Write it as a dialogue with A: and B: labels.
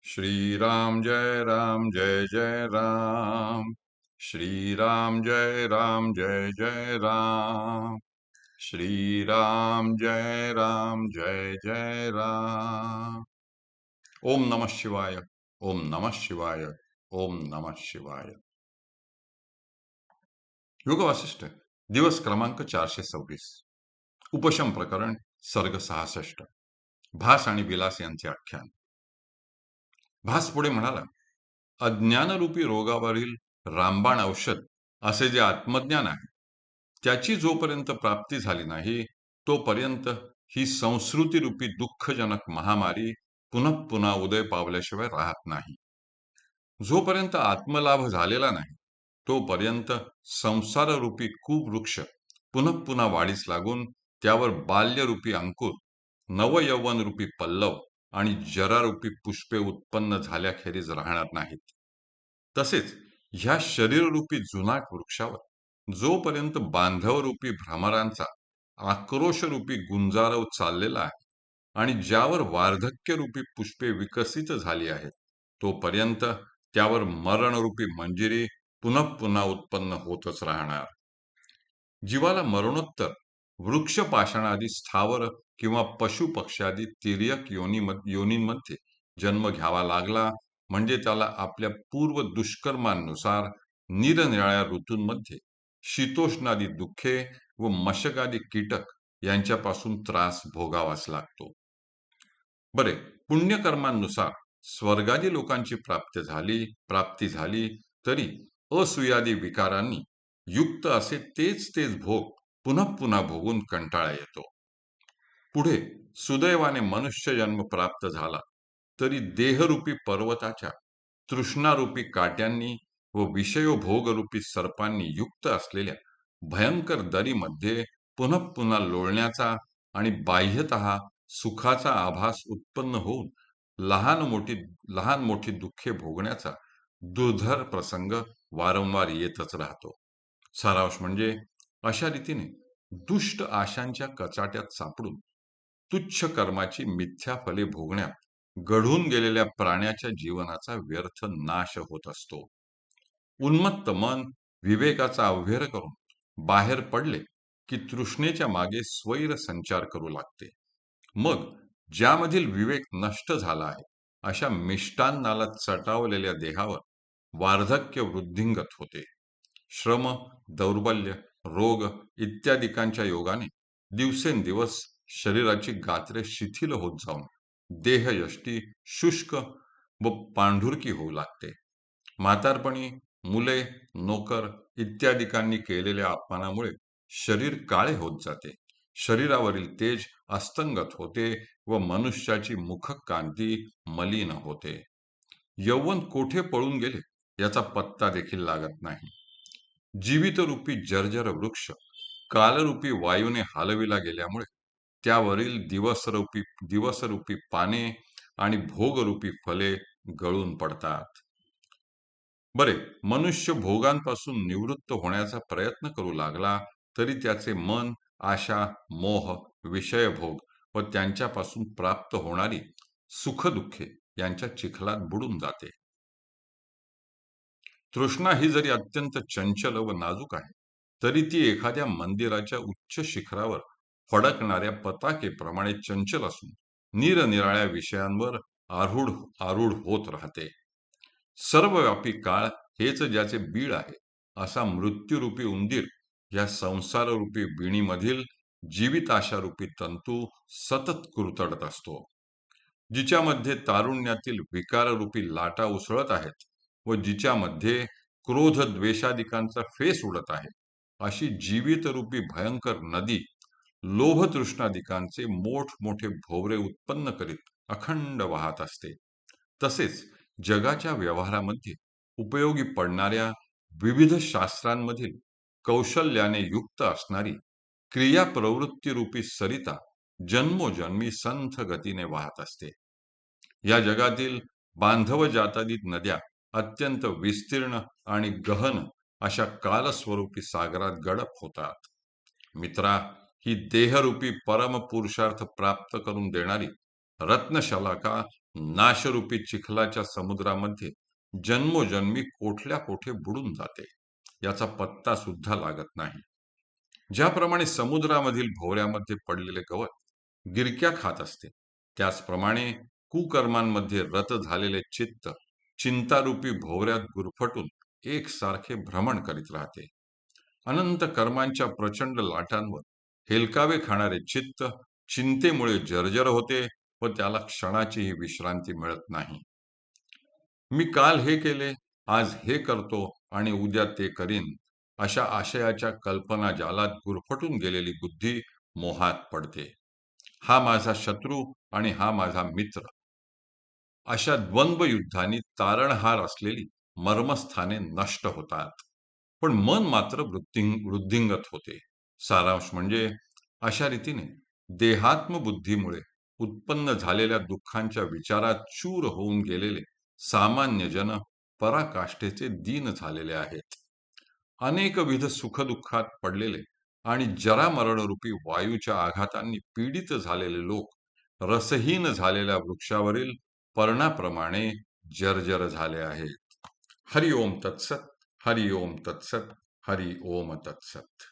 A: श्रीराम जय जय राम। श्रीराम जय जय राम। श्रीराम जय जय राम। ओम नमः शिवाय। ओम नमः शिवाय। ओम नमः शिवाय। योग वासिष्ठ दिवस क्रमांक 426। उपशम प्रकरण सर्ग 66। भास आणि विलास यांचे आख्यान। भास पुढे म्हणाला, अज्ञानरूपी रोगावरील रामबाण औषध असे जे आत्मज्ञान आहे, त्याची जोपर्यंत प्राप्ती झाली नाही तोपर्यंत ही संस्कृतीरूपी दुःखजनक महामारी पुनः पुन्हा उदय पावल्याशिवाय राहत नाही. जोपर्यंत आत्मलाभ झालेला नाही तोपर्यंत संसाररूपी कुवृक्ष पुनः पुन्हा वाढीस लागून त्यावर बाल्यरूपी अंकुर, नवयौवनरूपी पल्लव आणि जरारूपी पुष्पे उत्पन्न झाल्याखेरीज राहणार नाहीत. तसेच ह्या शरीररूपी जुनाट वृक्षावर जोपर्यंत बांधवरूपी भ्रमरांचा आक्रोशरूपी गुंजारव चाललेला आहे आणि ज्यावर वार्धक्यरूपी पुष्पे विकसित झाली आहेत तोपर्यंत त्यावर मरणरूपी मंजिरी पुनः पुन्हा उत्पन्न होतच राहणार. जीवाला मरणोत्तर वृक्ष पाषाणादी स्थावर किंवा पशु पक्ष्यादी तिर्यक योनींमध्ये जन्म घ्यावा लागला म्हणजे त्याला आपल्या पूर्व दुष्कर्मांनुसार निरनिराळ्या ऋतूंमध्ये शीतोष्णादी दुःखे व मशकादी कीटक यांच्यापासून त्रास भोगावाच लागतो. बरे, पुण्यकर्मांनुसार स्वर्गादी लोकांची प्राप्ती झाली तरी असूयादी विकारांनी युक्त असे तेच भोग पुनः पुन्हा भोगून कंटाळा येतो. पुढे सुदैवाने मनुष्य जन्म प्राप्त झाला तरी देहरूपी पर्वताच्या तृष्णारूपी काट्यांनी व विषयोभोगरूपी सर्पांनी युक्त असलेल्या भयंकर दरीमध्ये पुनः पुन्हा लोळण्याचा आणि बाह्यतः सुखाचा आभास उत्पन्न होऊन लहान मोठी दुःखे भोगण्याचा दुर्धर प्रसंग वारंवार येतच राहतो. सारांश म्हणजे अशा रीतीने दुष्ट आशांच्या कचाट्यात सापडून तुच्छ कर्माची मिथ्या फले भोगण्यात घडून गेलेल्या प्राण्याच्या जीवनाचा व्यर्थ नाश होत असतो. उन्मत्त मन विवेकाचा अव्हेर करून बाहेर पडले की तृष्णेच्या मागे स्वैर संचार करू लागते. मग ज्यामधील विवेक नष्ट झाला आहे अशा मिष्टान्नाला चटावलेल्या देहावर वार्धक्य वृद्धिंगत होते. श्रम, दौर्बल्य, रोग इत्यादिकांच्या योगाने दिवसेंदिवस शरीराची गात्रे शिथिल होत जाऊन देहयष्टी शुष्क व पांढुरकी होऊ लागते. म्हातारपणी मुले, नोकर इत्यादिकांनी केलेल्या अपमानामुळे शरीर काळे होत जाते. शरीरावरील तेज अस्तंगत होते व मनुष्याची मुखकांती मलिन होते. यौवन कोठे पळून गेले याचा पत्ता देखील लागत नाही. जीवितरूपी जर्जर वृक्ष कालरूपी वायूने हलविला गेल्यामुळे त्यावरील दिवसरूपी पाने आणि भोगरूपी फले गळून पडतात. बरे, मनुष्य भोगांपासून निवृत्त होण्याचा प्रयत्न करू लागला तरी त्याचे मन आशा, मोह, विषयभोग व त्यांच्यापासून प्राप्त होणारी सुखदुःखे यांच्या चिखलात बुडून जाते. तृष्णा ही जरी अत्यंत चंचल व नाजूक आहे तरी ती एखाद्या मंदिराच्या उच्च शिखरावर फडकणाऱ्या पताकेप्रमाणे चंचल असून निरनिराळ्या विषयांवर आरूढ आरूढ होत राहते. सर्वव्यापी काळ हेच ज्याचे बीळ आहे असा मृत्यूरूपी उंदीर या संसाररूपी विणीमधील जीविताशारूपी तंतू सतत कुरतडत असतो. जिच्यामध्ये तारुण्यातील विकाररूपी लाटा उसळत आहेत व जिच्यामध्ये क्रोध द्वेषादिकांचा फेस उडत आहे अशी जीवितरूपी भयंकर नदी लोभतृष्णादिकांचे मोठमोठे भोवरे उत्पन्न करीत अखंड वाहत असते. तसेच जगाच्या व्यवहारामध्ये उपयोगी पडणाऱ्या विविध शास्त्रांमधील कौशल्याने युक्त असणारी क्रियाप्रवृत्तीरूपी सरिता जन्मोजन्मी संथ गतीने वाहत असते. या जगातील बांधव जातादिक नद्या अत्यंत विस्तीर्ण आणि गहन अशा कालस्वरूपी सागरात गडप होतात. मित्रा, ही देहरूपी परम पुरुषार्थ प्राप्त करून देणारी रत्नशलाका नाशरूपी चिखलाच्या समुद्रामध्ये जन्मोजन्मी कोठल्या कोठे बुडून जाते, याचा पत्ता सुद्धा लागत नाही. ज्याप्रमाणे समुद्रामधील भोवऱ्यामध्ये पडलेले गवत गिरक्या खात असते, त्याचप्रमाणे कुकर्मांमध्ये रत झालेले चित्त चिंतारूपी भोवऱ्यात गुरफटून एकसारखे भ्रमण करीत राहते. अनंत कर्मांच्या प्रचंड लाटांवर हेलकावे खाणारे चित्त चिंतेमुळे जर्जर होते व त्याला क्षणाचीही विश्रांती मिळत नाही. मी काल हे केले, आज हे करतो आणि उद्या ते करीन, अशा आशयाच्या कल्पना जालात गुरफटून गेलेली बुद्धी मोहात पडते. हा माझा शत्रू आणि हा माझा मित्र, अशा द्वंद्व युद्धांनी तारणहार असलेली मर्मस्थाने नष्ट होतात. पण मन मात्र वृद्धिंगत होते. सारांश म्हणजे अशा रीतीने देहात्म बुद्धीमुळे उत्पन्न झालेल्या दुःखांच्या विचारात चूर होऊन गेलेले सामान्य जन पराकाष्ठेचे दीन झालेले आहेत. अनेकविध सुखदुःखात पडलेले आणि जरामरणरूपी वायूच्या आघातांनी पीडित झालेले लोक रसहीन झालेल्या वृक्षावरील पर्णाप्रमाणे जर्जर झाले आहेत. हरि ओम तत्सत. हरि ओम तत्सत. हरि ओम तत्सत.